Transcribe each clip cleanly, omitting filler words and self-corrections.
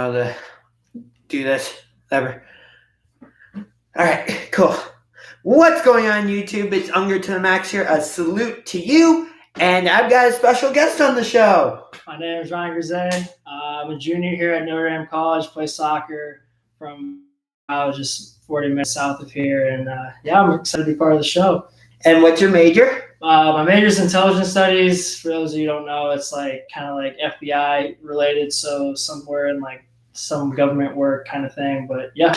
how to do this ever. All right, cool. What's going on, YouTube? It's Unger to the Max here. A salute to you, and I've got a special guest on the show. My name is Ryan Grisey. I'm a junior here at Notre Dame College. Play soccer from just 40 minutes south of here, and I'm excited to be part of the show. And what's your major? My major is intelligence studies. For those of you who don't know, it's like kind of like FBI related, so somewhere in like some government work kind of thing. But yeah,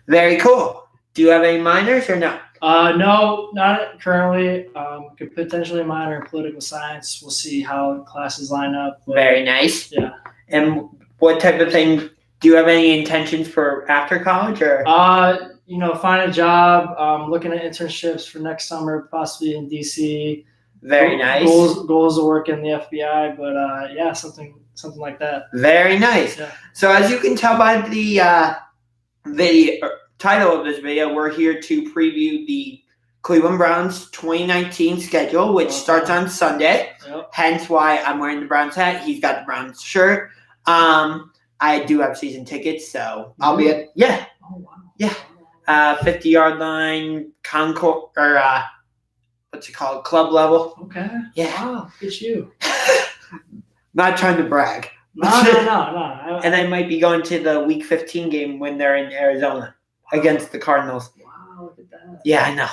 very cool. Do you have any minors or no? No, not currently. Could potentially minor in political science. We'll see how classes line up. But, very nice. Yeah. And what type of thing? Do you have any intentions for after college or? Find a job. Looking at internships for next summer, possibly in DC. Very nice. Goals to work in the FBI, but something like that. Very nice. Yeah. So as you can tell by the video title of this video, we're here to preview the Cleveland Browns 2019 schedule, which starts on Sunday. Yep. Hence why I'm wearing the Browns hat. He's got the Browns shirt. I do have season tickets, so I'll be at Oh wow. Yeah. 50-yard line, concourse, or what's it called? Club level. Okay. Yeah. Wow, good you. Not trying to brag. No. And I might be going to the Week 15 game when they're in Arizona against the Cardinals. Wow, look at that. Yeah, I know.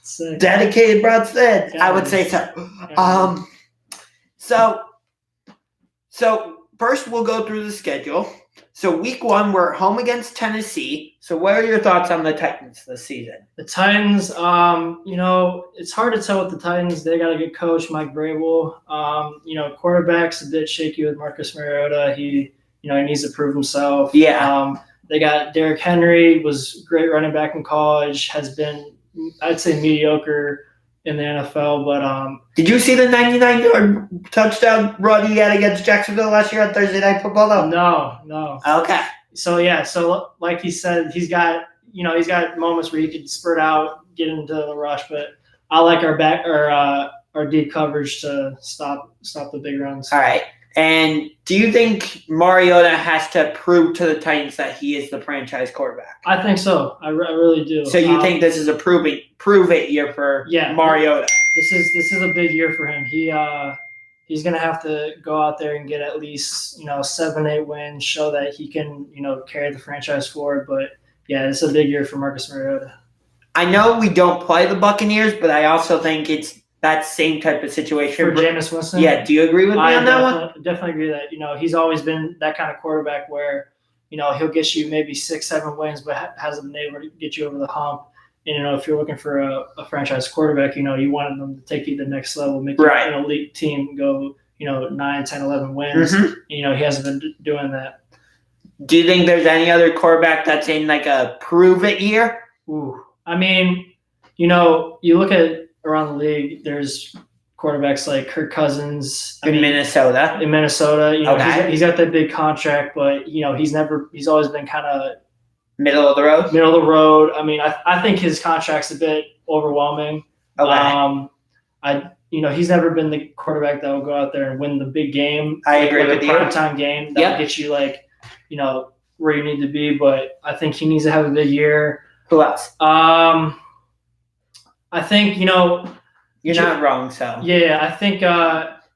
Sick. Dedicated Browns fan. I would say so. So first we'll go through the schedule. So week 1, we're home against Tennessee. So what are your thoughts on the Titans this season? The Titans, it's hard to tell with the Titans. They got a good coach, Mike Vrabel. Quarterback's a bit shaky with Marcus Mariota. He needs to prove himself. Yeah. They got Derrick Henry, was great running back in college, has been, I'd say, mediocre in the NFL. But did you see the 99-yard touchdown run he had against Jacksonville last year on Thursday Night Football? Though? No. Okay. So like he said, he's got moments where he could spurt out, get into the rush. But I like our deep coverage to stop the big runs. All right. And do you think Mariota has to prove to the Titans that he is the franchise quarterback? I think so. I really do. So you think this is a prove it year for Mariota? This is a big year for him. He's going to have to go out there and get at least 7-8 wins, show that he can carry the franchise forward. But yeah, it's a big year for Marcus Mariota. I know we don't play the Buccaneers, but I also think it's that same type of situation. For Jameis Winston? Yeah, do you agree with me on that one? Definitely agree that, he's always been that kind of quarterback where, he'll get you maybe 6-7 wins, but hasn't been able to get you over the hump. And, if you're looking for a franchise quarterback, you want them to take you to the next level, make an elite team go, 9, 10, 11 wins. Mm-hmm. He hasn't been doing that. Do you think there's any other quarterback that's in like a prove-it year? Ooh. I mean, you look at around the league, there's quarterbacks like Kirk Cousins in Minnesota. Okay. He's got that big contract, but he's always been kind of middle of the road. I mean, I think his contract's a bit overwhelming. Okay. He's never been the quarterback that will go out there and win the big game. I agree with you. A primetime game that will get you where you need to be. But I think he needs to have a big year. Who else? I think you're not wrong. So yeah, I think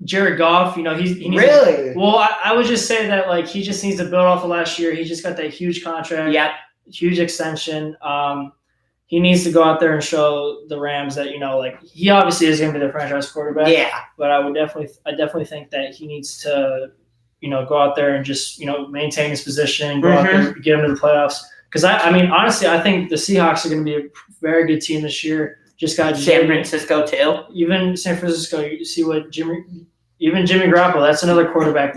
Jared Goff. He needs really. Well, I would just say that he just needs to build off of last year. He just got that huge contract. Yep. Huge extension. He needs to go out there and show the Rams that he obviously is going to be the franchise quarterback. Yeah. But I definitely think that he needs to go out there and just maintain his position, go out there, get him to the playoffs. Because honestly, I think the Seahawks are going to be a very good team this year. Just got San Francisco too. Even San Francisco, you see what Jimmy Garoppolo. That's another quarterback.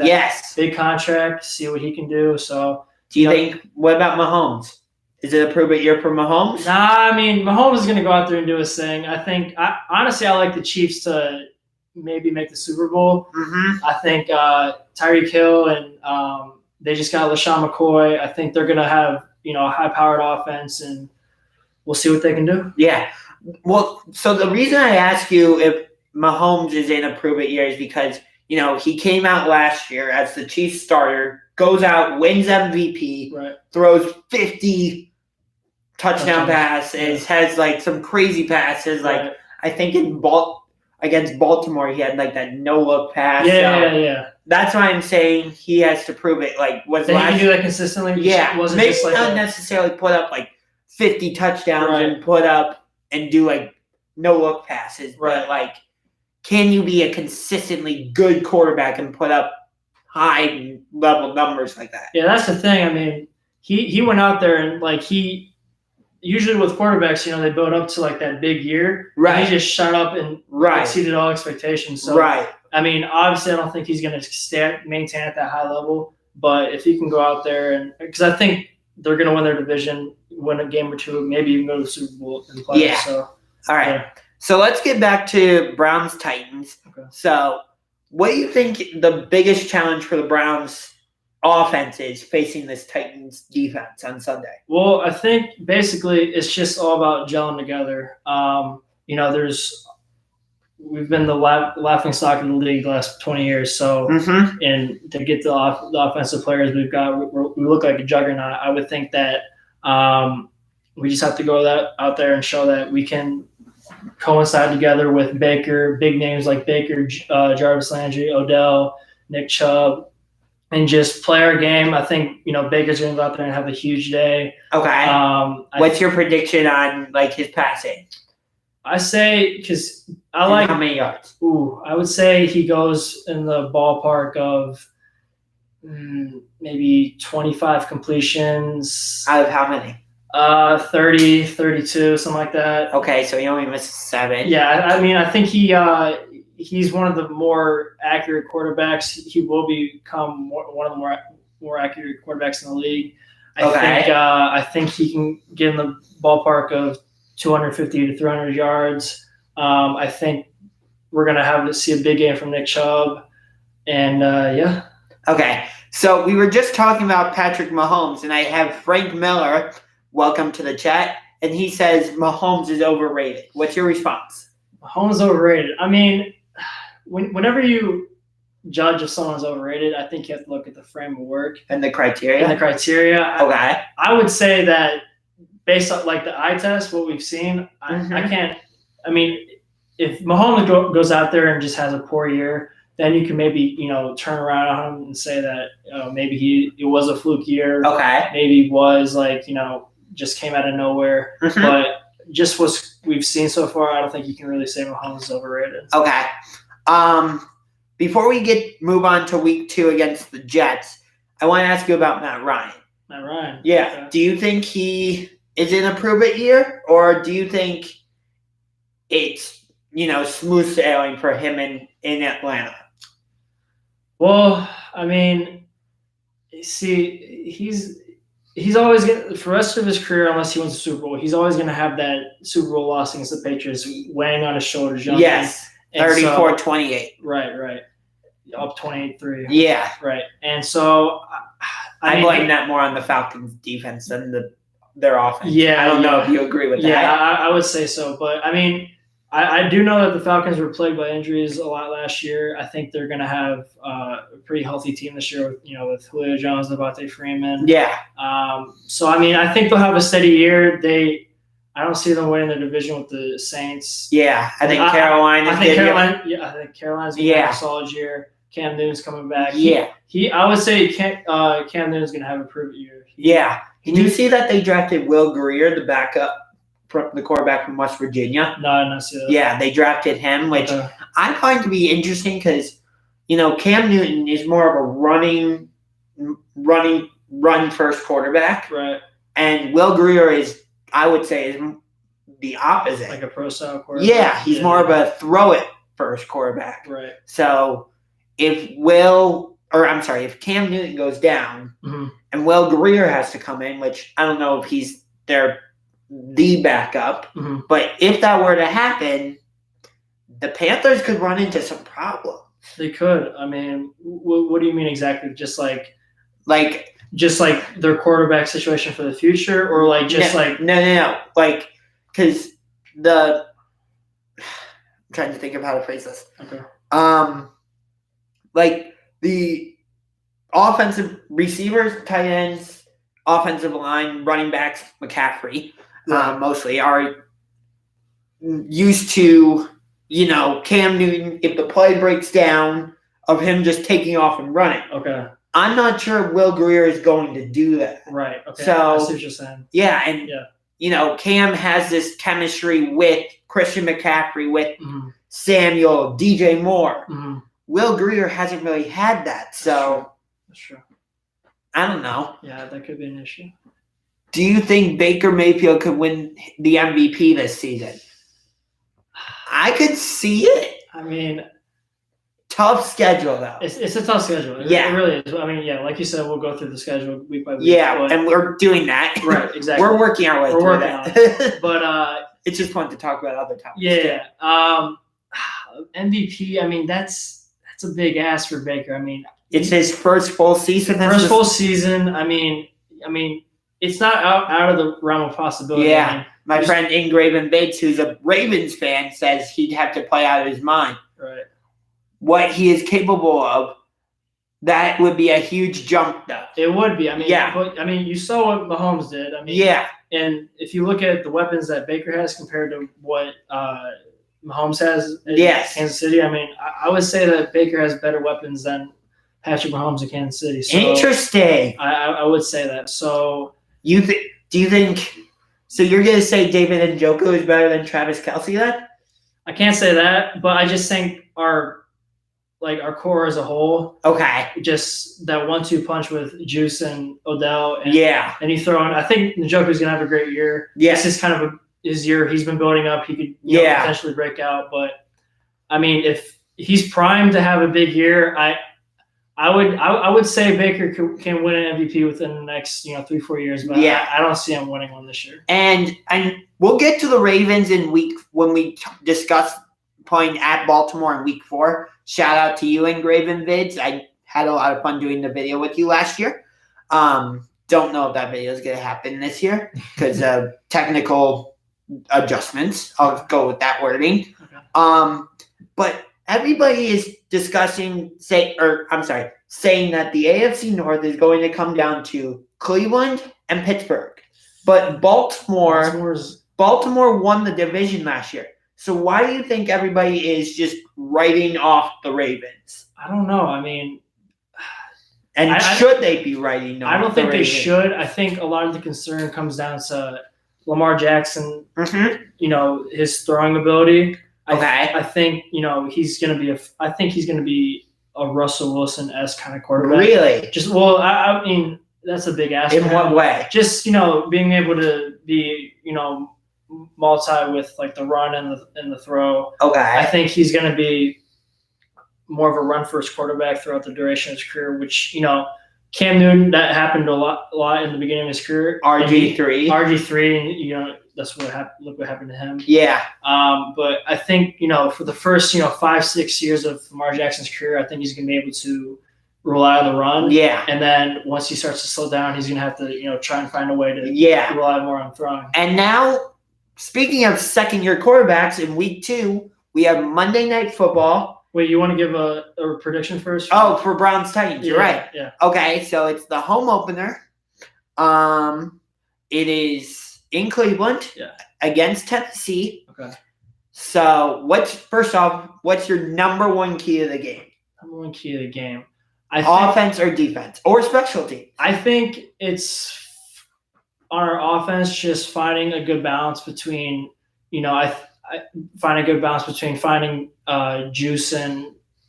Big contract. See what he can do. So, do you think? What about Mahomes? Is it a prove it year for Mahomes? Nah, Mahomes is going to go out there and do his thing. I think. Honestly, I like the Chiefs to maybe make the Super Bowl. Mm-hmm. I think Tyreek Hill and they just got LaShawn McCoy. I think they're going to have a high-powered offense, and we'll see what they can do. Yeah. Well, so the reason I ask you if Mahomes is in a prove-it year is because, he came out last year as the Chiefs starter goes out, wins MVP, Right. throws 50 touchdown Touchdown. passes, has like some crazy passes. Like Right. I think against Baltimore, he had like that no look pass. Yeah. That's why I'm saying he has to prove it. Like was That he last can do that consistently. yeah, wasn't maybe just like not necessarily put up like 50 touchdowns Right. and put up and do like no look passes, Right. but like, can you be a consistently good quarterback and put up high level numbers like that? Yeah, that's the thing. I mean, he went out there and like he usually with quarterbacks, you know, they build up to like that big year. Right. And he just shut up and Right. exceeded all expectations. So Right. I mean, obviously, I don't think he's going to maintain at that high level. But if he can go out there and because I think they're going to win their division, win a game or two, maybe even go to the Super Bowl in the playoffs. Yeah. So All right. yeah. So let's get back to Browns Titans. Okay. So, what do you think the biggest challenge for the Browns offense is facing this Titans defense on Sunday? Well, I think basically it's just all about gelling together. You know, we've been the laughing stock of the league the last 20 years. So, and to get the offensive players we've got, we look like a juggernaut. I would think that we just have to go out there and show that we can coincide together with Baker, big names like Baker, Jarvis Landry, Odell, Nick Chubb, and just play our game. I think, you know, Baker's going to go out there and have a huge day. Okay. What's your prediction on like his passing? I say because I And like how many yards? I would say he goes in the ballpark of maybe 25 completions. Out of how many? 30, 32, something like that. Okay, so he only missed 7. Yeah, I mean, I think he's one of the more accurate quarterbacks. He will become one of the more accurate quarterbacks in the league. I think he can get in the ballpark of 250 to 300 yards. I think we're going to see a big game from Nick Chubb. And, yeah. Okay, so we were just talking about Patrick Mahomes, and I have Frank Miller, welcome to the chat, and he says Mahomes is overrated. What's your response? Mahomes is overrated. I mean, whenever you judge if someone's overrated, I think you have to look at the frame of work. And the criteria? Okay. I would say that based on like the eye test, what we've seen, I can't. I mean, if Mahomes goes out there and just has a poor year, then you can maybe turn around on him and say that maybe it was a fluke year. Okay. Maybe it was like just came out of nowhere. But just what we've seen so far, I don't think you can really say Mahomes is overrated. Okay. Before we move on to week 2 against the Jets, I want to ask you about Matt Ryan. Matt Ryan. Yeah. Okay. Do you think he is in a prove-it year, or do you think it's smooth sailing for him in Atlanta? Well, I mean, see, he's always for the rest of his career, unless he wins the Super Bowl, he's always going to have that Super Bowl loss against the Patriots weighing on his shoulders. Yes, 34-28. Right. Up 28-3. Yeah. Right. And so I blame that more on the Falcons' defense than their offense. Yeah. I don't know if you agree with that. Yeah, I would say so. But, I mean, I do know that the Falcons were plagued by injuries a lot last year. I think they're going to have a pretty healthy team this year with Julio Jones, Devontae Freeman. Yeah. So, I mean, I think they'll have a steady year. I don't see them winning the division with the Saints. Yeah, I think Carolina. I think Carolina's going to have a solid year. Cam Newton's coming back. I would say Cam Newton's going to have a prove-it year. Did you see that they drafted Will Greer, the backup, the quarterback from West Virginia? No, I didn't see that. Yeah, they drafted him, which I find to be interesting because, Cam Newton is more of a run-first quarterback. Right. And Will Greer is, I would say, is the opposite. Like a pro-style quarterback. Yeah, he's more of a throw-it-first quarterback. Right. So if Cam Newton goes down and Will Greer has to come in, which I don't know if he's the backup, but if that were to happen, the Panthers could run into some problems. They could. I mean, what do you mean exactly? Just like their quarterback situation for the future, or like just no, like because I'm trying to think of how to phrase this. Okay. Like the offensive receivers, tight ends, offensive line, running backs, McCaffrey, mostly are used to, Cam Newton, if the play breaks down, of him just taking off and running. Okay. I'm not sure Will Grier is going to do that. Right. Okay. So, I see what you're saying. Yeah, and Cam has this chemistry with Christian McCaffrey, with Samuel, DJ Moore. Will Grier hasn't really had that, so that's true. I don't know. Yeah, that could be an issue. Do you think Baker Mayfield could win the MVP this season? I could see it. I mean, tough schedule though. It's a tough schedule. It really is. I mean, like you said, we'll go through the schedule week by week. Yeah, and we're doing that. Right, exactly. We're working our way through that. On it. But it's just fun to talk about other topics. Yeah. MVP. I mean, that's a big ask for Baker. I mean, it's his first full season. Full season. I mean, it's not out of the realm of possibility. Yeah. I mean, my friend Ingraven Bates, who's a Ravens fan, says he'd have to play out of his mind. Right. What he is capable of, that would be a huge jump, though. It would be. I mean, but, you saw what Mahomes did. I mean, and if you look at the weapons that Baker has compared to what Mahomes has in Kansas City, I mean, I would say that Baker has better weapons than Patrick Mahomes in Kansas City. So interesting. I would say that. So do you think? So you're gonna say David Njoku is better than Travis Kelce then? I can't say that, but I just think our core as a whole. Okay. Just that 1-2 punch with Juice and Odell. And, And you throw in. I think Njoku's gonna have a great year. Yeah. This is kind of his year. He's been building up. He could potentially break out. But I mean, if he's primed to have a big year, I would say Baker can win an MVP within the next 3-4 years, but I don't see him winning one this year. And we'll get to the Ravens when we discuss playing at Baltimore in Week 4. Shout out to you, Ingraven Vids. I had a lot of fun doing the video with you last year. Don't know if that video is going to happen this year because of technical adjustments. I'll go with that wording. Okay. But everybody is discussing, saying that the AFC North is going to come down to Cleveland and Pittsburgh. But Baltimore won the division last year. So why do you think everybody is just writing off the Ravens? I don't know. I mean, should they be writing off? I don't think they should. I think a lot of the concern comes down to Lamar Jackson, his throwing ability. Okay. I think he's going to be a Russell Wilson-esque kind of quarterback. Really? I mean that's a big ask. In what way? Just being able to be multi with like the run and the throw. Okay. I think he's going to be more of a run first quarterback throughout the duration of his career. Which Cam Newton, that happened a lot in the beginning of his career. RG3, that's what happened. Look what happened to him. Yeah. But I think for the first 5-6 years of Lamar Jackson's career, I think he's going to be able to rely on the run. Yeah. And then once he starts to slow down, he's going to have to try and find a way to rely more on throwing. And now, speaking of second-year quarterbacks, in Week 2 we have Monday Night Football. Wait, you want to give a prediction first? Oh, for Browns Titans, you're right. Yeah. Okay, so it's the home opener. It is in Cleveland against Tennessee. Okay. So what's your number one key to the game? Number one key to the game. Offense or defense or special teams? I think it's on our offense just finding a good balance between, finding Juice and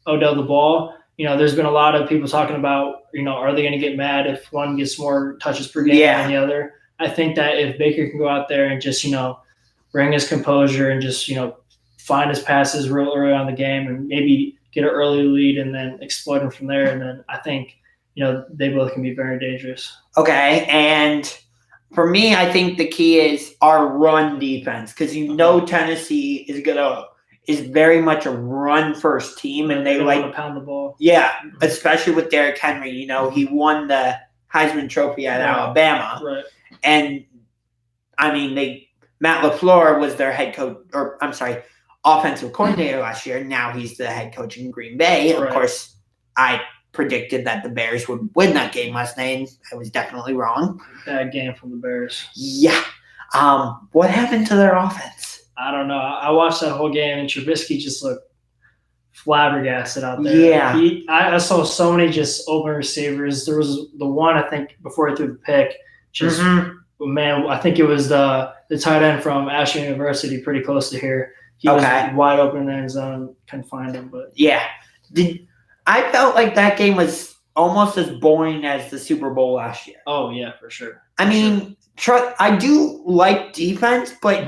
Odell the ball. There's been a lot of people talking about, are they going to get mad if one gets more touches per game than the other? I think that if Baker can go out there and just, bring his composure and just, find his passes real early on the game and maybe get an early lead and then exploit them from there. And then I think, they both can be very dangerous. Okay. And for me, I think the key is our run defense because Tennessee is very much a run first team and they like to pound the ball. Yeah, especially with Derrick Henry. He won the Heisman Trophy at Alabama. Right. And I mean, Matt LaFleur was their offensive coordinator last year. Now he's the head coach in Green Bay. Of course, I predicted that the Bears would win that game last night. And I was definitely wrong. Bad game from the Bears. Yeah. What happened to their offense? I don't know. I watched that whole game, and Trubisky just looked flabbergasted out there. Yeah. I saw so many just open receivers. There was the one, I think, before he threw the pick. Just man, I think it was the tight end from Ashland University, pretty close to here. He was wide open in the end zone. Couldn't find him, but yeah. I felt like that game was almost as boring as the Super Bowl last year. Oh yeah, for sure. I mean, I do like defense, but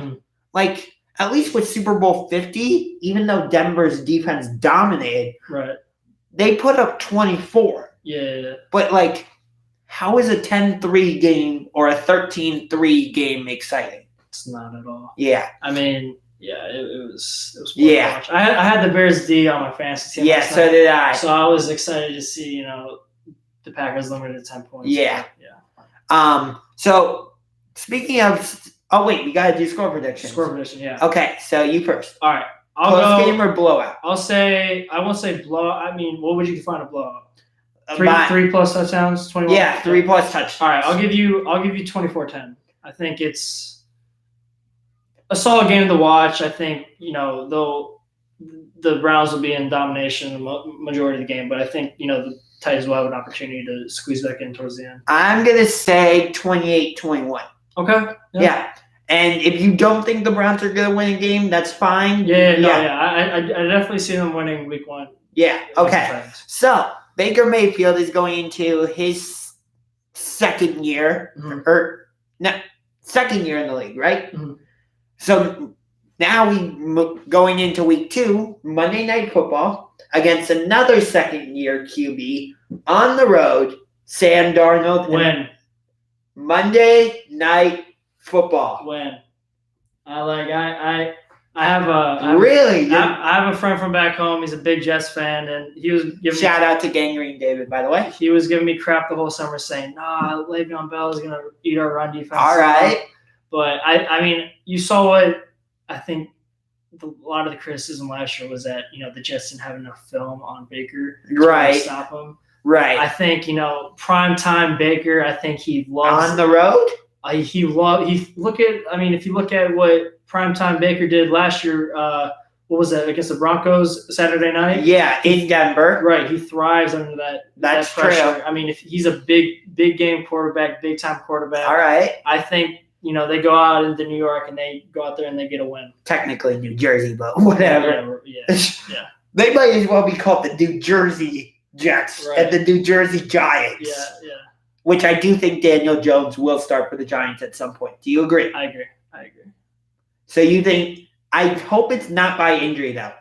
like at least with Super Bowl 50, even though Denver's defense dominated, right, they put up 24. Yeah. But like, how is a 10-3 game or a 13-3 game exciting? It's not at all. Yeah. I mean, yeah, it was fun Yeah. to watch. I had the Bears D on my fantasy team. Yeah, last so night, did I. so I was excited to see, the Packers limited to 10 points. Yeah. Yeah. So speaking of, we gotta do score predictions. Score prediction, yeah. Okay, so you first. All right. Close game or blowout? I won't say blowout. I mean, what would you define a blowout? About- 3 plus touchdowns, 21. Yeah, 3 plus touchdowns. All right, I'll give you 24-10. I think it's a solid game to watch. I think, though the Browns will be in domination the majority of the game, but I think, the Titans will have an opportunity to squeeze back in towards the end. I'm going to say 28-21. Okay. Yeah. And if you don't think the Browns are going to win a game, that's fine. I definitely see them winning week 1. Yeah, okay. So, Baker Mayfield is going into his second year, second year in the league, right? Mm-hmm. So, now going into week 2, Monday Night Football, against another second-year QB on the road, Sam Darnold. When? Monday Night Football. When? I have a really. I have a friend from back home. He's a big Jets fan, and he was giving shout out to Gangrene David, by the way. He was giving me crap the whole summer, saying, "Nah, Le'Veon Bell is gonna eat our run defense." All right, but I mean, you saw what I think. A lot of the criticism last year was that the Jets didn't have enough film on Baker to stop him. Right. I think prime time Baker. I think he loves on the road. If you look at what primetime Baker did last year, what was that, against the Broncos Saturday night? Yeah, in Denver. Right, he thrives under that pressure. True. I mean, if he's a big game quarterback, big time quarterback. All right. I think they go out into New York and they go out there and they get a win. Technically New Jersey, but whatever. Yeah. They might as well be called the New Jersey Jets and the New Jersey Giants. Yeah. Which I do think Daniel Jones will start for the Giants at some point. Do you agree? I agree. So you think – I hope it's not by injury, though.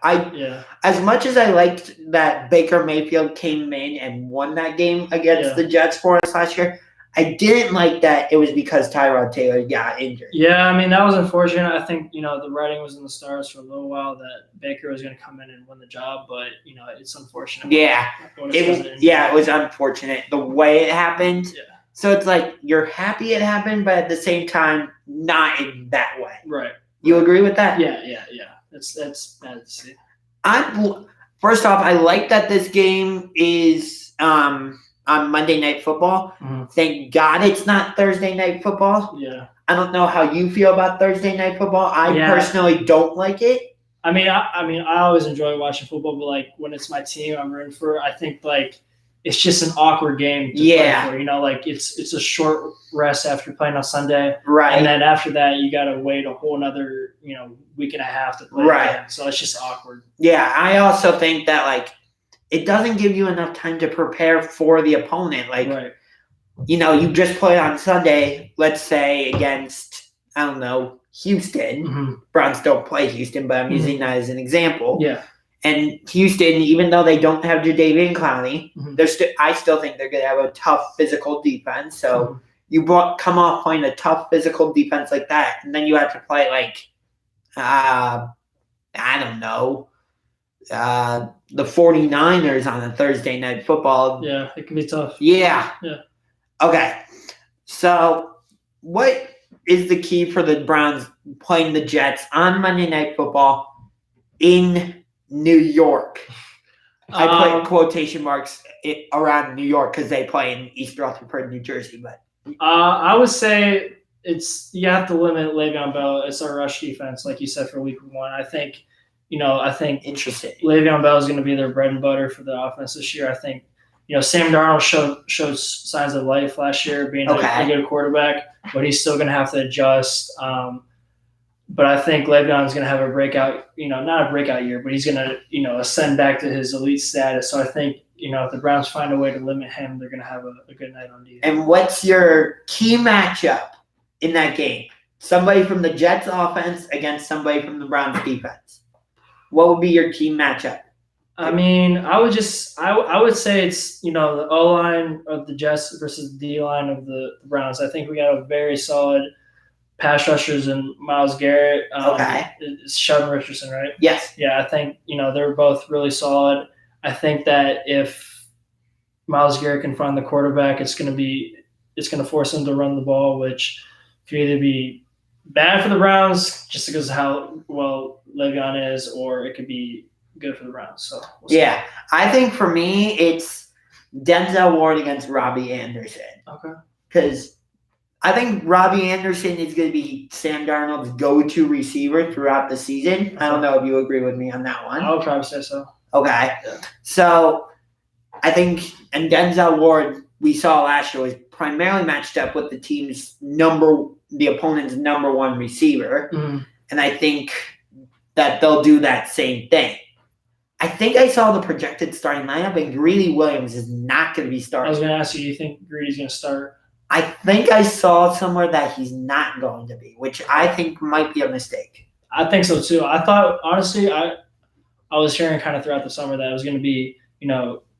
As much as I liked that Baker Mayfield came in and won that game against the Jets for us last year, I didn't like that it was because Tyrod Taylor got injured. Yeah, I mean, that was unfortunate. I think, the writing was in the stars for a little while that Baker was going to come in and win the job, but, it's unfortunate. Yeah. It was unfortunate the way it happened. Yeah. So it's like you're happy it happened, but at the same time, not in that way. Right. You agree with that? Yeah. That's bad to see. First off, I like that this game is on Monday Night Football. Mm-hmm. Thank God it's not Thursday Night Football. Yeah. I don't know how you feel about Thursday Night Football. I personally don't like it. I mean, I always enjoy watching football, but when it's my team I'm rooting for, I think it's just an awkward game to play for. It's a short rest after playing on Sunday. Right. And then after that you gotta wait a whole another, week and a half to play again. So it's just awkward. Yeah, I also think that it doesn't give you enough time to prepare for the opponent. You just play on Sunday, let's say against, I don't know, Houston. Mm-hmm. Browns don't play Houston, but I'm using that as an example. Yeah. And Houston, even though they don't have Jadeveon Clowney, mm-hmm. I still think they're going to have a tough physical defense. So you come off playing a tough physical defense like that, and then you have to play I don't know, the 49ers on a Thursday Night Football. Yeah, it can be tough. Yeah. Okay. So what is the key for the Browns playing the Jets on Monday Night Football in New York? I put quotation marks around New York because they play in East Rutherford, New Jersey. But I would say you have to limit Le'Veon Bell. It's our rush defense, like you said, for week 1. I think interesting. Le'Veon Bell is going to be their bread and butter for the offense this year. I think Sam Darnold showed signs of life last year, being a good quarterback, but he's still going to have to adjust. But I think Le'Veon is going to have a breakout, not a breakout year, but he's going to, ascend back to his elite status. So I think, if the Browns find a way to limit him, they're going to have a good night on defense. And what's your key matchup in that game? Somebody from the Jets offense against somebody from the Browns defense. What would be your key matchup? I mean, I would say it's, the O-line of the Jets versus the D-line of the Browns. I think we got a very solid pass rushers in Myles Garrett. It's Sheldon Richardson, right? Yes. Yeah, I think, they're both really solid. I think that if Myles Garrett can find the quarterback, it's going to force him to run the ball, which could either be bad for the Browns just because of how well Le'Veon is, or it could be good for the Browns. So yeah, I think for me it's Denzel Ward against Robbie Anderson. Okay. Because I think Robbie Anderson is going to be Sam Darnold's go-to receiver throughout the season. I don't know if you agree with me on that one. I would probably say so. Okay. Yeah. So I think, and Denzel Ward, we saw last year, was primarily matched up with the opponent's number 1 receiver. Mm-hmm. And I think that they'll do that same thing. I think I saw the projected starting lineup, and Greedy Williams is not going to be starting. I was going to ask you, do you think Greedy's going to start? I think I saw somewhere that he's not going to be, which I think might be a mistake. I think so too. I thought, honestly, I was hearing kind of throughout the summer that it was going to be,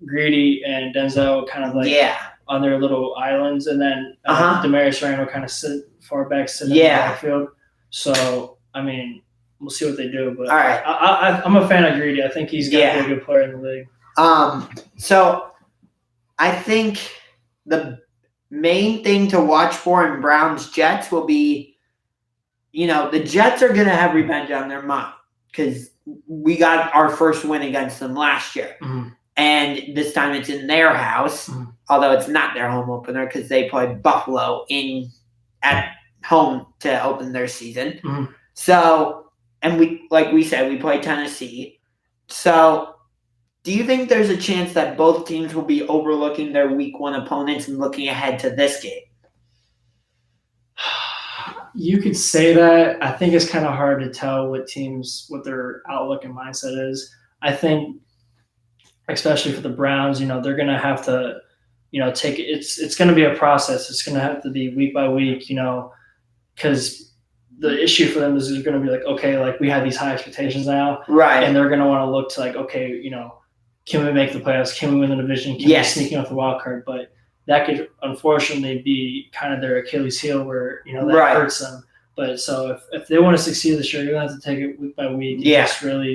Greedy and Denzel kind of like on their little islands, and then Demarius Randall kind of sit far back, in the backfield. So, I mean, we'll see what they do. But all right. I'm a fan of Greedy. I think he's going to be a good player in the league. So I think the main thing to watch for in Browns-Jets will be, the Jets are going to have revenge on their mind because we got our first win against them last year. Mm-hmm. And this time it's in their house, although it's not their home opener because they played Buffalo at home to open their season. Mm-hmm. So, and we play Tennessee. So, do you think there's a chance that both teams will be overlooking their week 1 opponents and looking ahead to this game? You could say that. I think it's kind of hard to tell what their outlook and mindset is. I think, especially for the Browns, they're going to have to, take it. It's going to be a process. It's going to have to be week by week, because the issue for them is they're going to be like, okay, like we have these high expectations now. Right. And they're going to want to look to like, okay, can we make the playoffs? Can we win the division? Can we sneak in off the wild card? But that could unfortunately be kind of their Achilles heel where, that hurts them. But so if they want to succeed this year, you're going to have to take it week by week.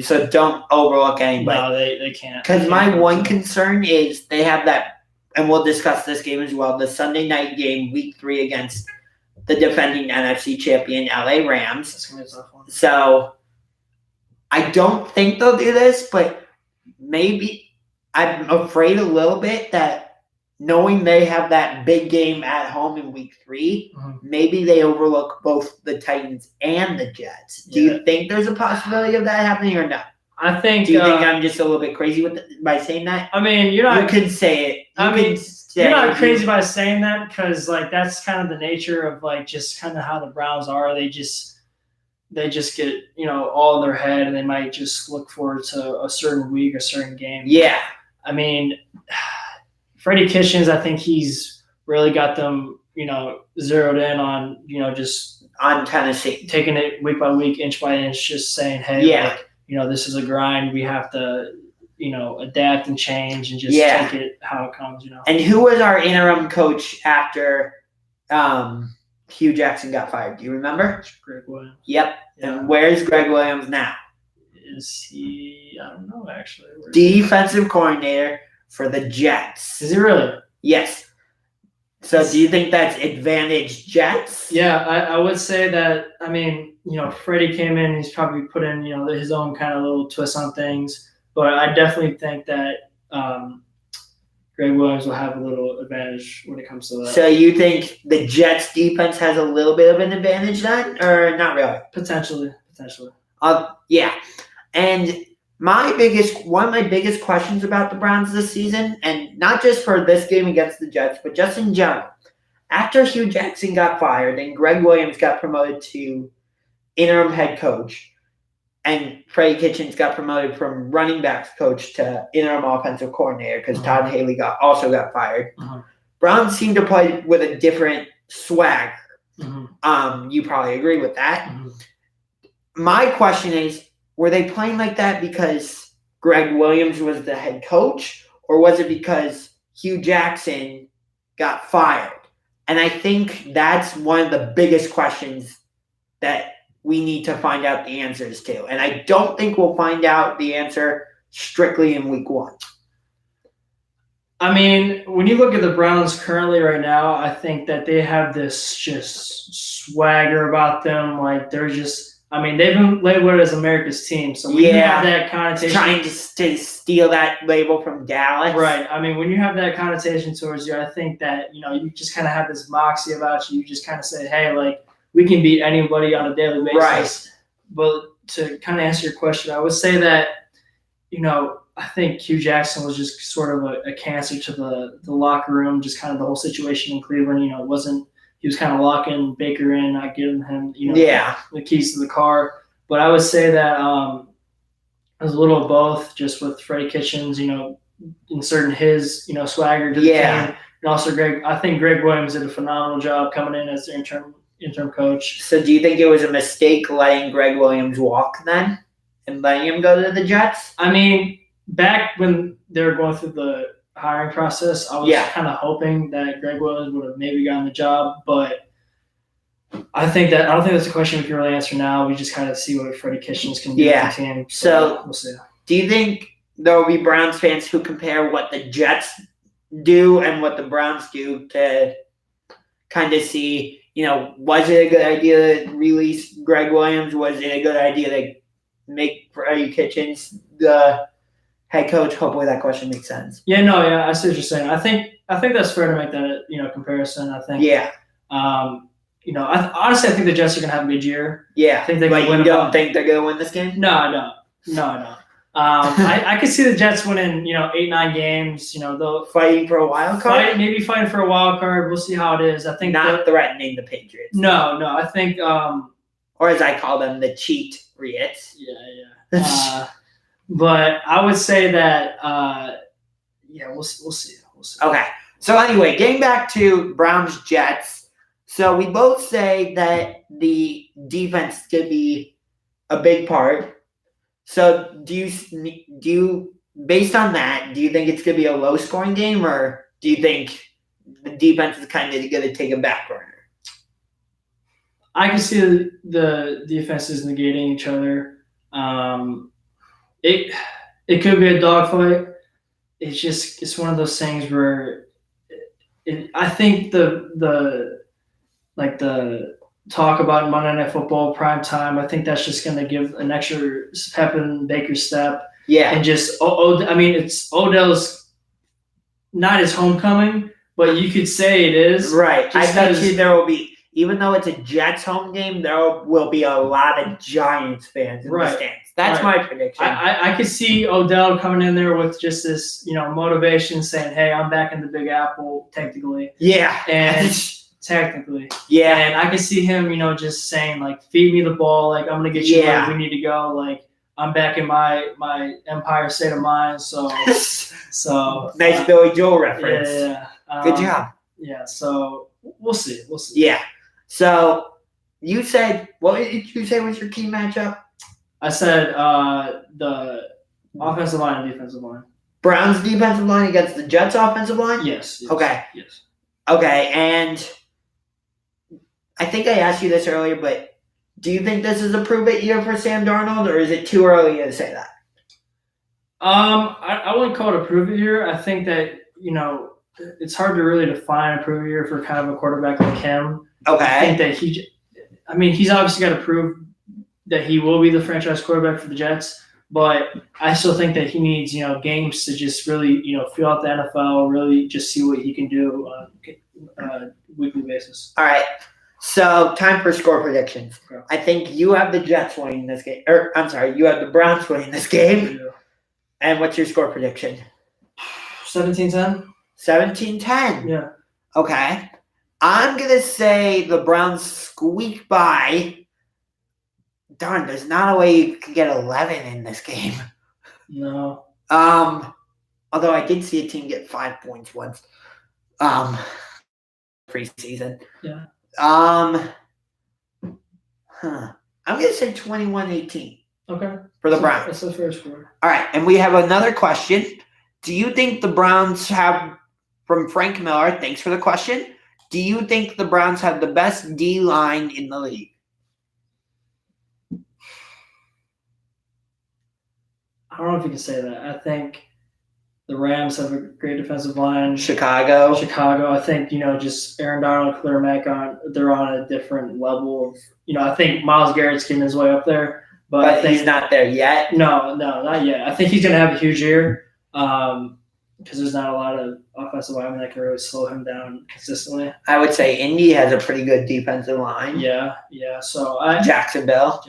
So don't overlook anybody. No, they can't. Because my one concern is they have that, and we'll discuss this game as well, the Sunday night game, week 3 against the defending NFC champion LA Rams. That's going to be a tough one. So I don't think they'll do this, but maybe I'm afraid a little bit that knowing they have that big game at home in week 3, maybe they overlook both the Titans and the Jets. Do you think there's a possibility of that happening or no? I think. Do you think I'm just a little bit crazy by saying that? I mean, you're not. You can say it. You're not crazy by saying that because, like, that's kind of the nature of, like, just kind of how the Browns are. They just get, all in their head, and they might just look forward to a certain week, a certain game. Yeah. I mean, Freddie Kitchens, I think he's really got them, zeroed in on, just on Tennessee, taking it week by week, inch by inch, just saying, hey, this is a grind. We have to, adapt and change and just take it how it comes, And who was our interim coach after Hugh Jackson got fired? Do you remember? Greg Williams. Yep. Yeah. And where's Greg Williams now? Is he? I don't know, actually. Defensive coordinator for the Jets. Is he really? Yes. So do you think that's advantage Jets? Yeah, I would say that. I mean, Freddie came in. He's probably put in, his own kind of little twist on things. but I definitely think that Greg Williams will have a little advantage when it comes to that. So you think the Jets defense has a little bit of an advantage then, or not really? Potentially. Yeah. And one of my biggest questions about the Browns this season, and not just for this game against the Jets, but just in general, after Hugh Jackson got fired and Greg Williams got promoted to interim head coach, and Freddie Kitchens got promoted from running backs coach to interim offensive coordinator because Todd Haley also got fired. Browns seem to play with a different swagger. You probably agree with that. My question is, were they playing like that because Greg Williams was the head coach, or was it because Hugh Jackson got fired? And I think that's one of the biggest questions that we need to find out the answers to. And I don't think we'll find out the answer strictly in week 1. I mean, when you look at the Browns currently right now, I think that they have this just swagger about them. Like they're just, I mean, they've been labeled as America's team. So when you have that connotation. Trying to steal that label from Dallas. Right. I mean, when you have that connotation towards you, I think that, you just kind of have this moxie about you. You just kind of say, hey, like, we can beat anybody on a daily basis. Right. But to kind of answer your question, I would say that, I think Hugh Jackson was just sort of a cancer to the locker room, just kind of the whole situation in Cleveland. He was kind of locking Baker in, not giving him, the keys to the car. But I would say that it was a little of both, just with Freddie Kitchens, inserting his, swagger to the team. And also I think Greg Williams did a phenomenal job coming in as the interim coach. So do you think it was a mistake letting Greg Williams walk then and letting him go to the Jets? I mean, back when they were going through the hiring process, I was kind of hoping that Greg Williams would have maybe gotten the job, but I don't think that's a question we can really answer now. We just kind of see what Freddie Kitchens can do with the team. So we'll see. Do you think there will be Browns fans who compare what the Jets do and what the Browns do to kind of see, was it a good idea to release Greg Williams? Was it a good idea to make Freddie Kitchens the head coach? Hopefully that question makes sense. I see what you're saying. I think that's fair to make that comparison. I think. Yeah. Honestly, I think the Jets are gonna have a good year. Yeah. I think they're gonna win. You don't think they're gonna win this game? No, I don't. I could see the Jets winning, 8-9 games. They'll fighting for a wild card. Maybe fighting for a wild card. We'll see how it is. I think not threatening the Patriots. No. I think, or as I call them, the Cheat-riots. Yeah. But I would say that, we'll see. Okay. So anyway, getting back to Browns Jets. So we both say that the defense could be a big part. So do you based on that, do you think it's going to be a low-scoring game, or do you think the defense is kind of going to take a back burner? I can see the defenses negating each other. It could be a dogfight. It's one of those things where I think the talk about Monday Night Football prime time, I think that's just going to give an extra pep in Baker's step. Yeah. And just, it's Odell's not his homecoming, but you could say it is. Right. I bet you there will be, even though it's a Jets home game, there will be a lot of Giants fans in the stands. That's my prediction. I could see Odell coming in there with just this, motivation saying, hey, I'm back in the Big Apple, technically. Yeah. And technically. Yeah. And I can see him, just saying, like, feed me the ball. Like, I'm going to get you where we need to go. Like, I'm back in my Empire state of mind. So nice Billy Joel reference. Yeah. Good job. Yeah. So we'll see. Yeah. So you said, what did you say was your key matchup? I said the offensive line and defensive line. Browns defensive line against the Jets offensive line? Yes. Okay. Yes. Okay, and I think I asked you this earlier, but do you think this is a prove-it year for Sam Darnold, or is it too early to say that? I wouldn't call it a prove-it year. I think that, it's hard to really define a prove-it year for kind of a quarterback like him. Okay. I think that he's obviously got to prove that he will be the franchise quarterback for the Jets, But I still think that he needs, games to just really, feel out the NFL, really just see what he can do on a weekly basis. All right. So time for score predictions. Okay. I think you have the Jets winning this game. Or I'm sorry, you have the Browns winning this game. Yeah. And what's your score prediction? 17-10? 17-10. Yeah. Okay. I'm going to say the Browns squeak by. Darn, there's not a way you could get 11 in this game. No. Although I did see a team get 5 points once. Preseason. Yeah. I'm going to say 21-18. Okay. For the Browns. That's the first score. All right, and we have another question. Do you think the Browns have, from Frank Miller, thanks for the question, do you think the Browns have the best D-line in the league? I don't know if you can say that. I think the Rams have a great defensive line. Chicago. I think, just Aaron Donald, Khalil Mack, they're on a different level of, I think Myles Garrett's getting his way up there. But I think he's not there yet? No, not yet. I think he's going to have a huge year because there's not a lot of offensive linemen that can really slow him down consistently. I would say Indy has a pretty good defensive line. Yeah. So Jacksonville.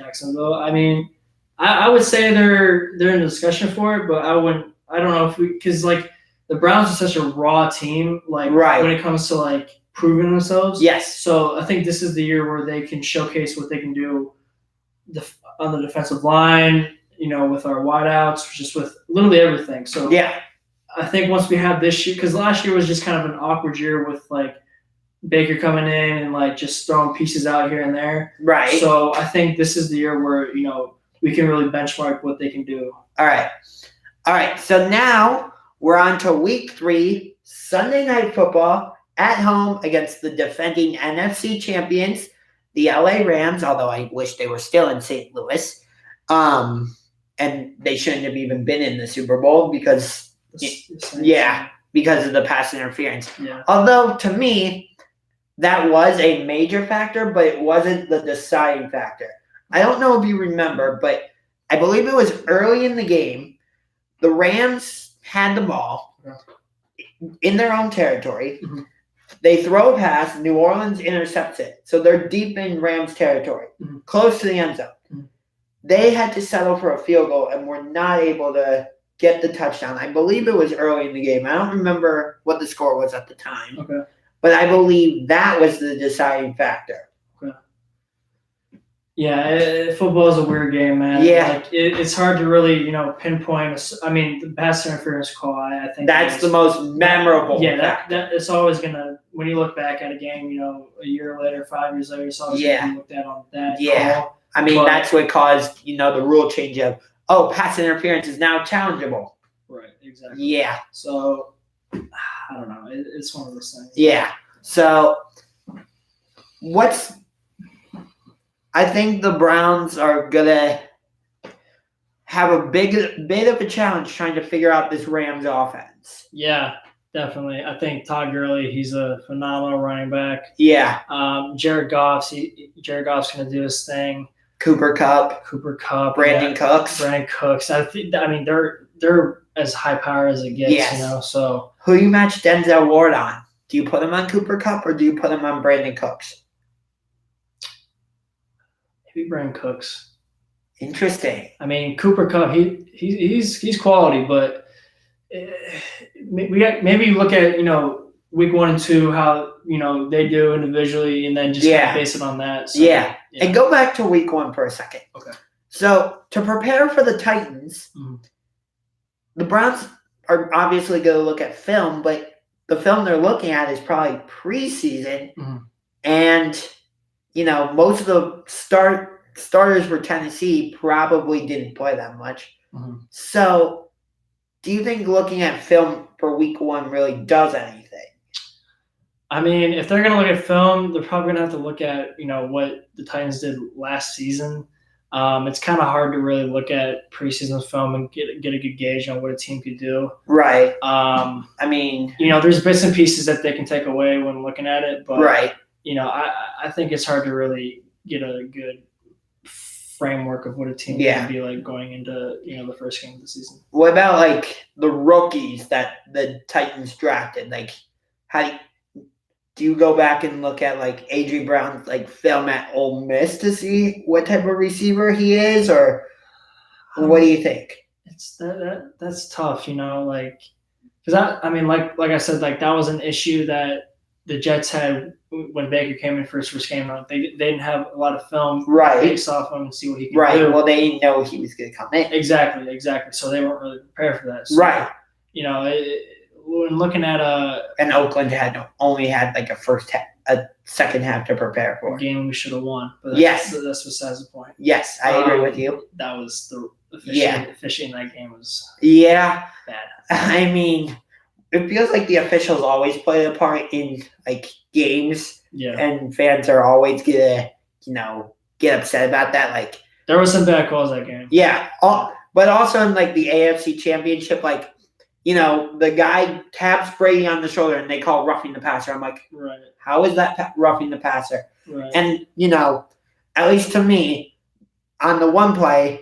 I mean, I would say they're in discussion for it, but I don't know if because the Browns are such a raw team, right. when it comes to proving themselves. Yes. So I think this is the year where they can showcase what they can do on the defensive line, with our wideouts, just with literally everything. So yeah, I think once we have this year, because last year was just kind of an awkward year with Baker coming in and just throwing pieces out here and there. Right. So I think this is the year where we can really benchmark what they can do. All right. So now we're on to week 3, Sunday Night Football at home against the defending NFC champions, the LA Rams, although I wish they were still in St. Louis. And they shouldn't have even been in the Super Bowl because because of the pass interference. Yeah. Although to me, that was a major factor, but it wasn't the deciding factor. I don't know if you remember, but I believe it was early in the game. The Rams had the ball in their own territory. Mm-hmm. They throw a pass. New Orleans intercepts it. So they're deep in Rams territory, close to the end zone. Mm-hmm. They had to settle for a field goal and were not able to get the touchdown. I believe it was early in the game. I don't remember what the score was at the time. Okay. But I believe that was the deciding factor. Okay. Yeah, football is a weird game, man. Yeah. It's hard to really, pinpoint. I mean, the pass interference call, I think that's the most memorable. Yeah, that it's always gonna. When you look back at a game, a year later, 5 years later, it's always gonna be looked at on that call. I mean, that's what caused, the rule change of, pass interference is now challengeable. Right. Exactly. Yeah. So, I don't know. It's one of those things. Yeah. So, I think the Browns are going to have a bit of a challenge trying to figure out this Rams offense. Yeah, definitely. I think Todd Gurley, he's a phenomenal running back. Yeah. Jared Goff's going to do his thing. Cooper Kupp. Brandon Cooks. I mean, they're as high power as it gets, yes. So who you match Denzel Ward on? Do you put him on Cooper Kupp or do you put him on Brandon Cooks? Maybe Brandon Cooks. Interesting. I mean, Cooper Kupp, he's quality, but maybe you look at week 1 and 2 how they do individually, and then just kind of base it on that. So, yeah, and go back to week 1 for a second. Okay. So to prepare for the Titans, the Browns are obviously going to look at film, but the film they're looking at is probably preseason, and most of the starters for Tennessee probably didn't play that much. So, do you think looking at film for week 1 really does anything? I mean, if they're going to look at film, they're probably going to have to look at what the Titans did last season. It's kind of hard to really look at preseason film and get a good gauge on what a team could do. Right. I mean, there's bits and pieces that they can take away when looking at it, but right. I think it's hard to really get a good framework of what a team Yeah. can be like going into the first game of the season. What about like the rookies that the Titans drafted? Like, do you go back and look at like A.J. Brown's like film at Ole Miss to see what type of receiver he is, or what do you think? It's that's tough, like because I mean like I said, like that was an issue that the Jets had when Baker came in for his first game. They didn't have a lot of film Right. based off him and see what he could Right. do. Well, they didn't know he was going to come in. Exactly. So they weren't really prepared for that. So, Right. When looking at And Oakland only had like a second half to prepare a for. game we should have won, but Yes. that's besides the point. Yes, I agree with you. That was the Yeah. officiating in that game was Yeah. bad. I mean, it feels like the officials always play a part in like games, Yeah. and fans are always gonna, get upset about that. Like, There was some bad calls that game. yeah, but also in like the AFC Championship, like, the guy taps Brady on the shoulder and they call roughing the passer. I'm like, Right. how is that roughing the passer? Right. And at least to me, on the one play,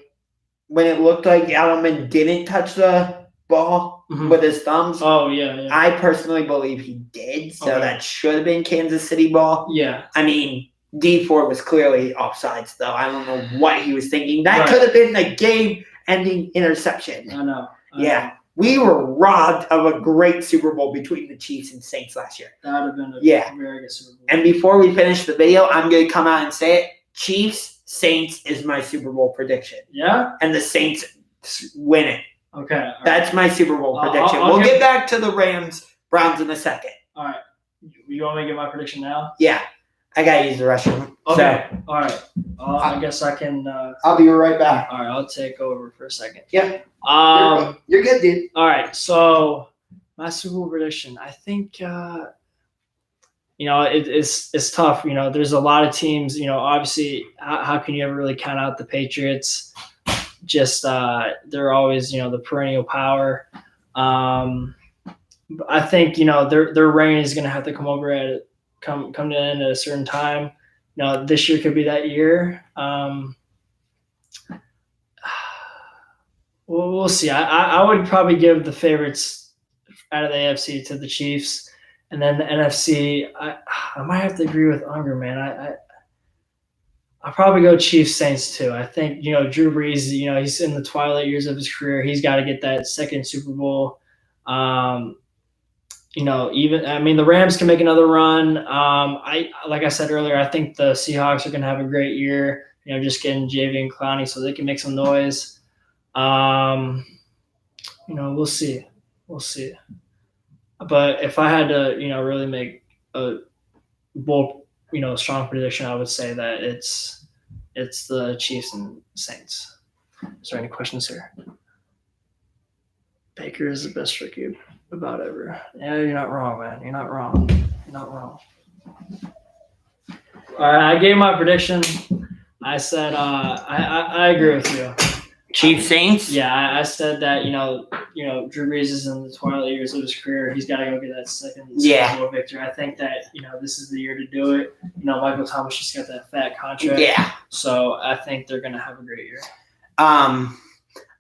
when it looked like Edelman didn't touch the ball Mhm. with his thumbs, Oh yeah. I personally believe he did. So Okay. that should have been Kansas City ball. Yeah. I mean, D Ford was clearly offsides, though. I don't know what he was thinking. That Right. could have been a game-ending interception. I know. Yeah. We were robbed of a great Super Bowl between the Chiefs and Saints last year. That would have been a Yeah. very good Super Bowl. And before we finish the video, I'm going to come out and say it. Chiefs, Saints is my Super Bowl prediction. Yeah. And the Saints win it. Okay. All right. That's my Super Bowl I'll- prediction. I'll We'll give- get back to the Rams, Browns in a second. All right. You want me to get my prediction now? Yeah. I got to use the restroom. Okay. All right. I guess I can. I'll be right back. All right. I'll take over for a second. Yeah. You're good, dude. All right. So my Super Bowl prediction. I think. It's tough. There's a lot of teams. Obviously, how can you ever really count out the Patriots? Just they're always the perennial power. But I think their reign is going to have to come to an end at a certain time. This year could be that year. We'll see. I would probably give the favorites out of the AFC to the Chiefs, and then the NFC. I might have to agree with Unger, man. I'll probably go Chiefs Saints too. I think Drew Brees. He's in the twilight years of his career. He's got to get that second Super Bowl. The Rams can make another run. Like I said earlier, I think the Seahawks are going to have a great year. Just getting JV and Clowney so they can make some noise. We'll see. But if I had to, really make a bold, strong prediction, I would say that it's the Chiefs and Saints. Is there any questions here? Baker is the best rookie about ever. Yeah, you're not wrong, man. You're not wrong. All right, I gave my prediction. I said I agree with you. Chiefs Saints? Yeah, I said that Drew Brees is in the twilight years of his career. He's got to go get that second Super Bowl victory. I think that this is the year to do it. Michael Thomas just got that fat contract. Yeah. So I think they're gonna have a great year.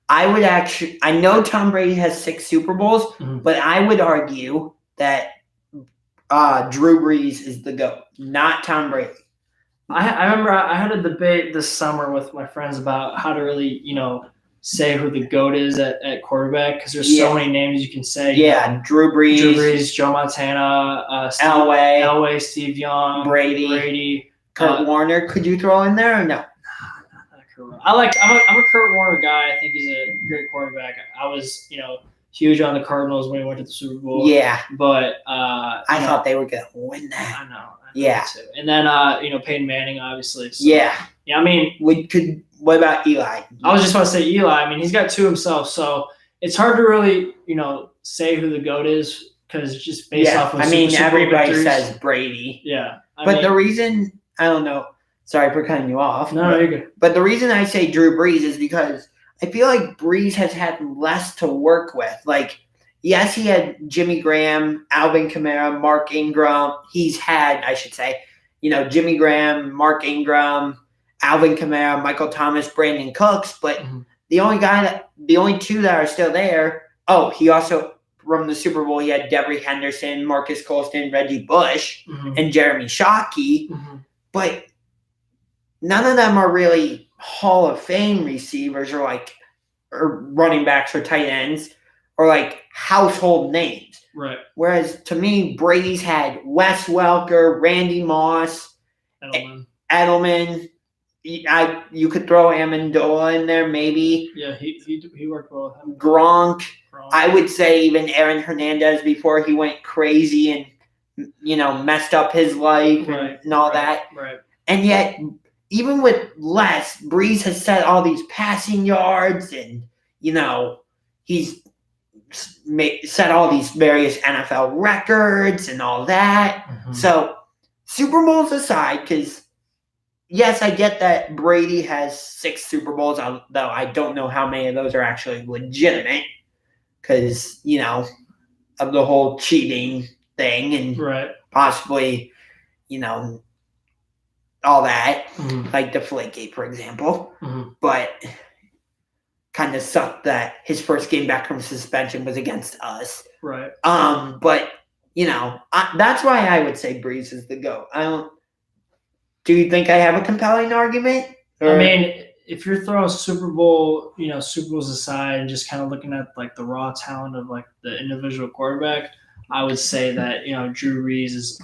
I know Tom Brady has 6 Super Bowls, Mhm. but I would argue that Drew Brees is the GOAT, not Tom Brady. I remember I had a debate this summer with my friends about how to really, say who the GOAT is at quarterback because there's so many names you can say. Yeah, Drew Brees, Joe Montana, Elway, Steve Young, Brady, Kurt Warner. Could you throw in there or no? I'm a Kurt Warner guy. I think he's a great quarterback. I was, huge on the Cardinals when we went to the Super Bowl. Yeah. But I thought they were going to win that. I know. Yeah. Too. And then, Peyton Manning, obviously. So, yeah. Yeah, I mean. What about Eli? I was just about to say Eli. I mean, he's got 2 himself. So it's hard to really, say who the GOAT is because just based off of Super Bowl everybody victories. says Brady. Yeah. The reason, I don't know. Sorry for cutting you off. No, you're good. But the reason I say Drew Brees is because I feel like Brees has had less to work with. Like, yes, he had Jimmy Graham, Alvin Kamara, Mark Ingram. He's had, I should say, Jimmy Graham, Mark Ingram, Alvin Kamara, Michael Thomas, Brandon Cooks, but Mhm. the only two that are still there. Oh, he also from the Super Bowl he had Devery Henderson, Marcus Colston, Reggie Bush, Mhm. and Jeremy Shockey, Mhm. but none of them are really Hall of Fame receivers or running backs or tight ends or like household names. Right. Whereas to me, Brady's had Wes Welker, Randy Moss, Edelman. You could throw Amendola in there, maybe. Yeah, he worked well with him. Gronk. I would say even Aaron Hernandez before he went crazy and messed up his life and all that. Right. And yet, even with less, Breeze has set all these passing yards, and he's set all these various NFL records and all that. Mhm. So, Super Bowls aside, because yes, I get that Brady has 6 Super Bowls, though I don't know how many of those are actually legitimate because, of the whole cheating thing and possibly, all that, like Deflategate, for example. Mhm. But kind of sucked that his first game back from suspension was against us. Right. But, that's why I would say Breeze is the GOAT. Do you think I have a compelling argument? I mean, if you're throwing Super Bowls aside and just kind of looking at like the raw talent of like the individual quarterback, I would say that Drew Brees is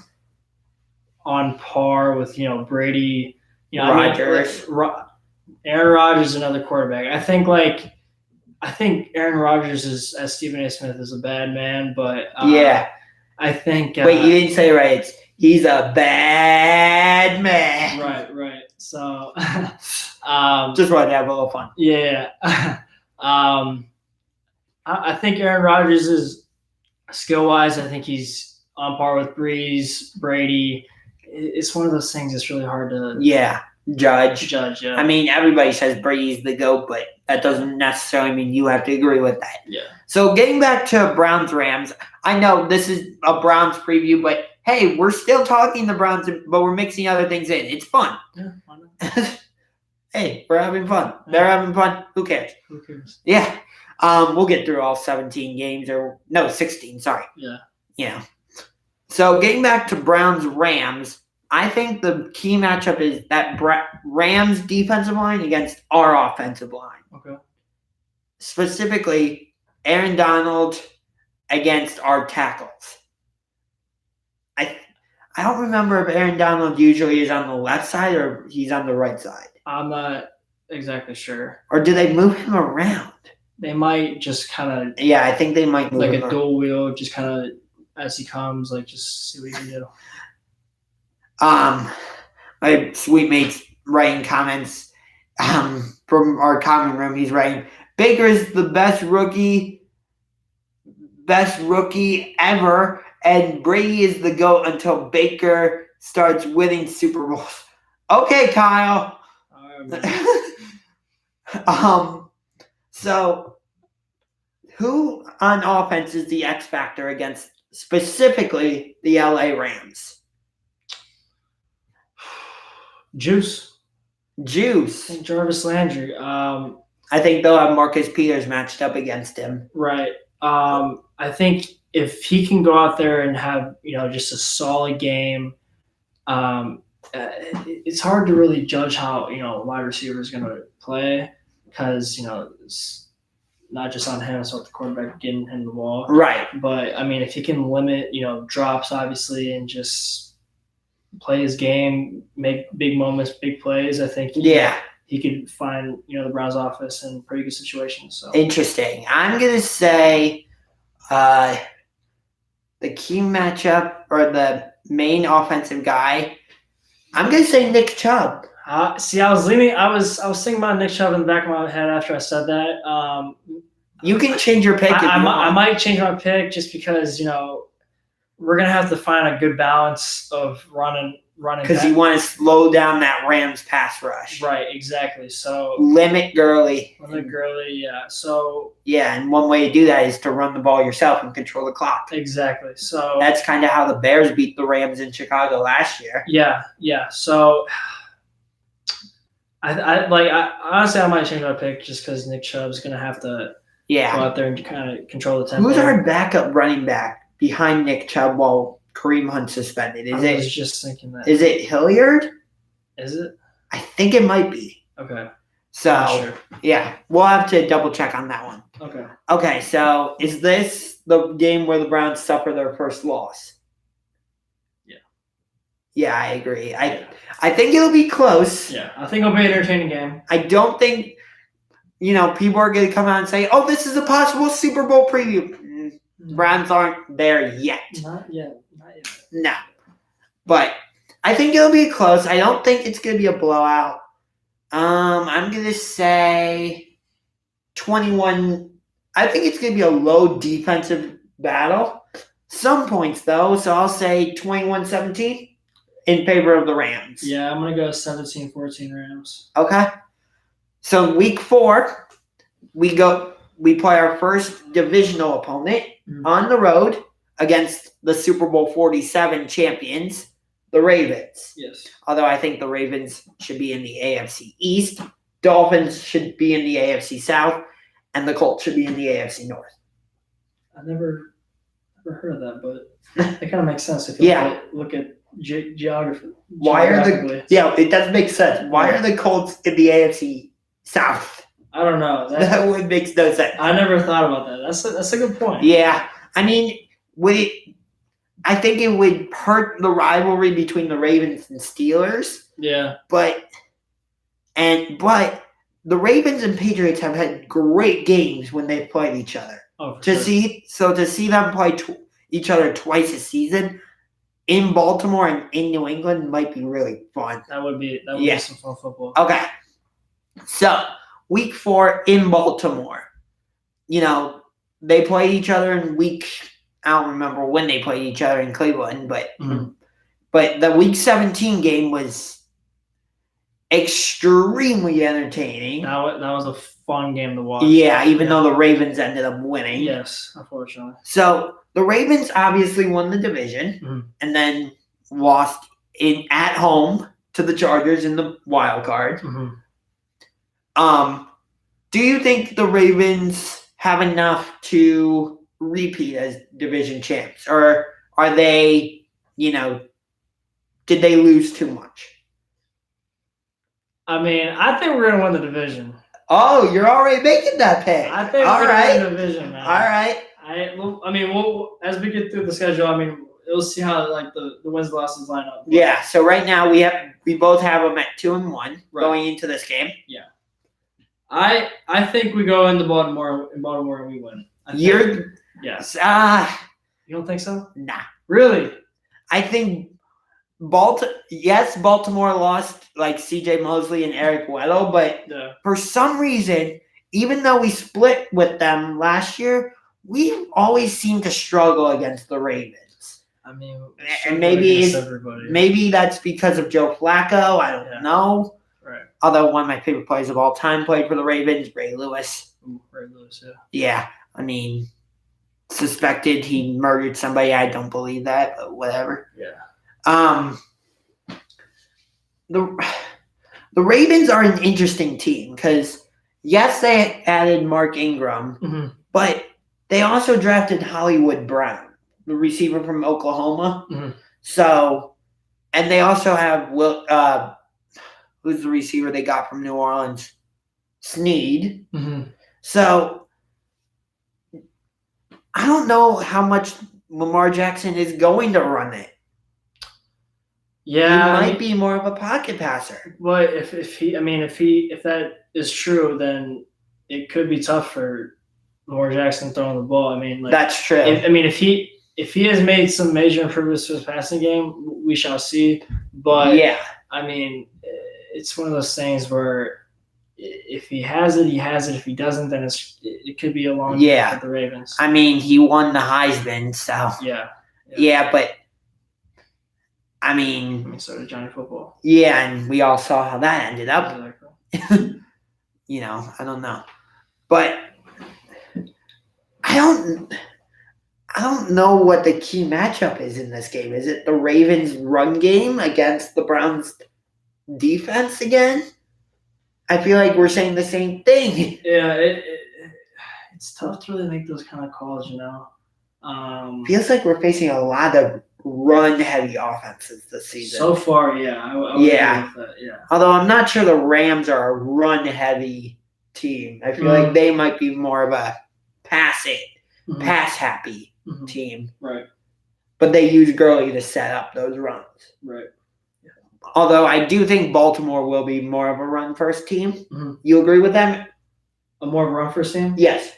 on par with Brady. Rodgers. Aaron Rodgers is another quarterback. I think Aaron Rodgers is, as Stephen A. Smith, is a bad man, but yeah, I think. Wait, you didn't say it right. He's a bad man. Right. So, just wanted to have a little fun. Yeah. I think Aaron Rodgers is skill-wise. I think he's on par with Breeze, Brady. It's one of those things that's really hard to judge. Yeah. I mean, everybody says Brady's the GOAT, but that doesn't necessarily mean you have to agree with that. Yeah. So getting back to Browns-Rams, I know this is a Browns preview, but hey, we're still talking the Browns, but we're mixing other things in. It's fun. Yeah, why not? Hey, we're having fun. They're having fun. Who cares? Yeah. We'll get through all 17 games, 16, sorry. Yeah. So getting back to Browns-Rams, I think the key matchup is that Rams defensive line against our offensive line. Okay. Specifically, Aaron Donald against our tackles. I don't remember if Aaron Donald usually is on the left side or he's on the right side. I'm not exactly sure. Or do they move him around? They might just kind of. Yeah, I think they might move him like a dual wheel, just kind of as he comes, like just see what he can do. My sweet mate's writing comments from our common room. He's writing, Baker is the best rookie ever, and Brady is the GOAT until Baker starts winning Super Bowls. Okay, Kyle. So who on offense is the X factor against specifically the LA Rams? Juice. And Jarvis Landry. I think they'll have Marcus Peters matched up against him. Right. I think if he can go out there and have just a solid game, it's hard to really judge how a wide receiver is going to play because it's not just on him, it's not the quarterback getting him the ball. Right. But I mean, if he can limit drops obviously and just play his game, make big moments, big plays, I think he could find the Browns offense in pretty good situations. So interesting. I'm gonna say the key matchup or the main offensive guy. I'm gonna say Nick Chubb. I was thinking about Nick Chubb in the back of my head after I said that. You can change your pick. I might change my pick just because we're gonna have to find a good balance of running because you want to slow down that Rams pass rush. Right, exactly. So limit Gurley. Yeah. So and one way to do that is to run the ball yourself and control the clock. Exactly. So that's kind of how the Bears beat the Rams in Chicago last year. Yeah. So Honestly, I might change my pick just because Nick Chubb's gonna have to go Yeah. out there and kind of control the tempo. Who's our backup running back behind Nick Chubb while Kareem Hunt's suspended? I was just thinking that. Is it Hilliard? Is it? I think it might be. Okay. So Not sure. yeah, we'll have to double check on that one. Okay. Okay, so is this the game where the Browns suffer their first loss? Yeah. Yeah, I agree. I think it'll be close. Yeah, I think it'll be an entertaining game. I don't think, people are going to come out and say, oh, this is a possible Super Bowl preview. Browns aren't there yet. Not yet. No. But I think it'll be close. I don't think it's going to be a blowout. I'm going to say 21. I think it's going to be a low defensive battle. Some points, though. So I'll say 21-17 in favor of the Rams. Yeah, I'm going to go 17-14 Rams. Okay. So week 4, we play our first divisional opponent on the road against the Super Bowl 47 champions, the Ravens. Yes. Although I think the Ravens should be in the AFC East, Dolphins should be in the AFC South, and the Colts should be in the AFC North. I never heard of that, but it kind of makes sense if you look at geography. Why are it does make sense. Why are the Colts in the AFC South? I don't know. That would make no sense. I never thought about that. That's a good point. Yeah. I mean, I think it would hurt the rivalry between the Ravens and Steelers. Yeah. But the Ravens and Patriots have had great games when they've played each other. Oh, to see them play each other twice a season in Baltimore and in New England might be really fun. That would be some fun football. Okay. So, week 4 in Baltimore. They played each other in I don't remember when they played each other in Cleveland, but the week 17 game was extremely entertaining. That was a fun game to watch. Yeah, even though the Ravens ended up winning. Yes, unfortunately. So the Ravens obviously won the division and then lost at home to the Chargers in the wild card. Do you think the Ravens have enough to repeat as division champs, or are they, did they lose too much? I mean, I think we're gonna win the division. Oh, you're already making that pick. I think we're gonna win the division, man. All right. We'll as we get through the schedule, we'll see how the wins and losses line up. Yeah. So right now we both have them at 2-1 going into this game. Yeah. I think we go into Baltimore and we win. Yes. You don't think so? Nah. Really? I think Baltimore lost C.J. Mosley and Eric Weddle, but for some reason, even though we split with them last year, we always seem to struggle against the Ravens. And maybe that's because of Joe Flacco. I don't know. Right. Although one of my favorite players of all time played for the Ravens, Ray Lewis. Ray Lewis, yeah. Yeah, suspected he murdered somebody. I don't believe that, but whatever. Yeah. The Ravens are an interesting team because, yes, they added Mark Ingram, but they also drafted Hollywood Brown, the receiver from Oklahoma. So, and they also have who's the receiver they got from New Orleans? Snead. So, I don't know how much Lamar Jackson is going to run it. Yeah, he might be more of a pocket passer. Well, if that is true, then it could be tough for Lamar Jackson throwing the ball. That's true. If he has made some major improvements to his passing game, we shall see. But yeah, it's one of those things where if he has it, he has it. If he doesn't, then it could be a long year for the Ravens. He won the Heisman, so yeah, but. So did Johnny Football. Yeah, and we all saw how that ended up. Exactly. I don't know. But I don't know what the key matchup is in this game. Is it the Ravens run game against the Browns defense again? I feel like we're saying the same thing. Yeah, it's tough to really make those kind of calls, you know. Feels like we're facing a lot of run-heavy offenses this season. So far, yeah, I would Yeah. agree with that, yeah. Although I'm not sure the Rams are a run-heavy team. I feel like they might be more of a pass-happy team. Right. But they use Gurley to set up those runs. Right. Although I do think Baltimore will be more of a run-first team. Mhm. You agree with them? A more run-first team? Yes.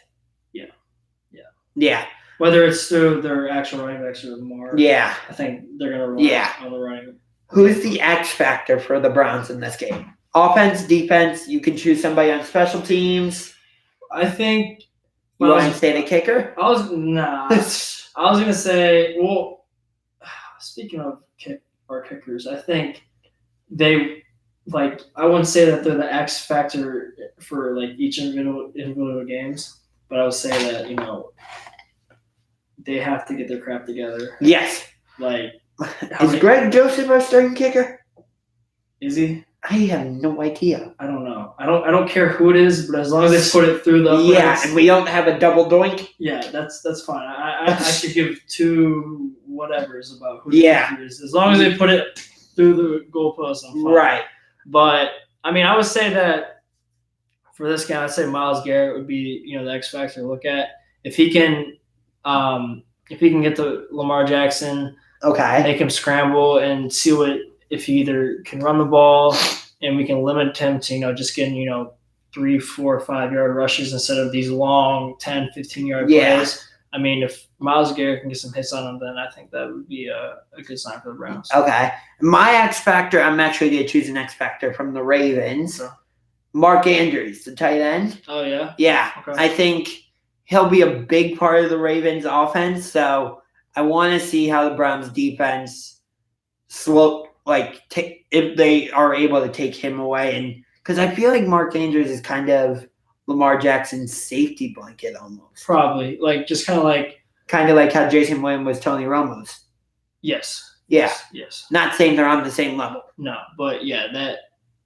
Yeah. Yeah. Whether it's through their actual running backs or more, Yeah. I think they're going to rely on the running. Who's the X factor for the Browns in this game? Offense, defense, you can choose somebody on special teams. I think. You want to say the kicker? I was going to say, well, speaking of kickers, I think they, like, I wouldn't say that they're the X factor for, like, each individual games, but I would say that, you know, they have to get their crap together. Yes. Like, is Greg Joseph our starting kicker? Is he? I have no idea. I don't know. I don't care who it is, but as long as they put it through the uprights, and we don't have a double doink. Yeah, that's fine. I could give two whatevers about who the kicker is, as long as they put it through the goalpost. I'm fine. Right. But I mean, I would say that for this guy, I'd say Myles Garrett would be, you know, the X factor to look at. If he can get to Lamar Jackson, okay, make him scramble and see if he either can run the ball and we can limit him to, you know, just getting, you know, 3, 4, 5 yard rushes instead of these long 10, 15 yard plays. I mean, if Myles Garrett can get some hits on him, then I think that would be a good sign for the Browns. Okay. My X factor, I'm actually going to choose an X factor from the Ravens. Sure. Mark Andrews, the tight end. Oh, yeah? Yeah. Okay. I think he'll be a big part of the Ravens offense. So I want to see how the Browns defense if they are able to take him away. And because I feel like Mark Andrews is kind of Lamar Jackson's safety blanket almost. Probably. Like, just kind of like how Jason Williams was Tony Romo's. Yes. Yeah. Yes. Not saying they're on the same level. No, but yeah, that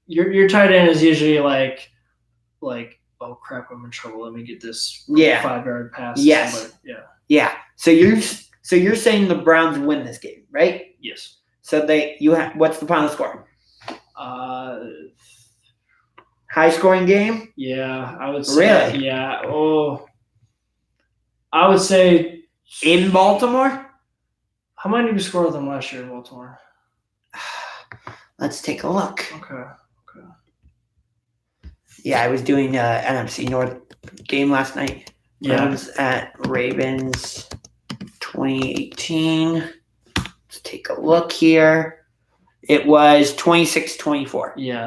your tight end is usually like, oh crap, I'm in trouble. Let me get this 5 yard pass. Yes. Yeah. Yeah. So you're saying the Browns win this game, right? Yes. So what's the final score? High scoring game? Yeah, I would say. Really? Yeah. Oh, I would say in Baltimore. How many did we score with them last year in Baltimore? Let's take a look. Okay. Yeah, I was doing NFC North game last night. Browns at Ravens 2018. Let's take a look here. It was 26-24. Yeah.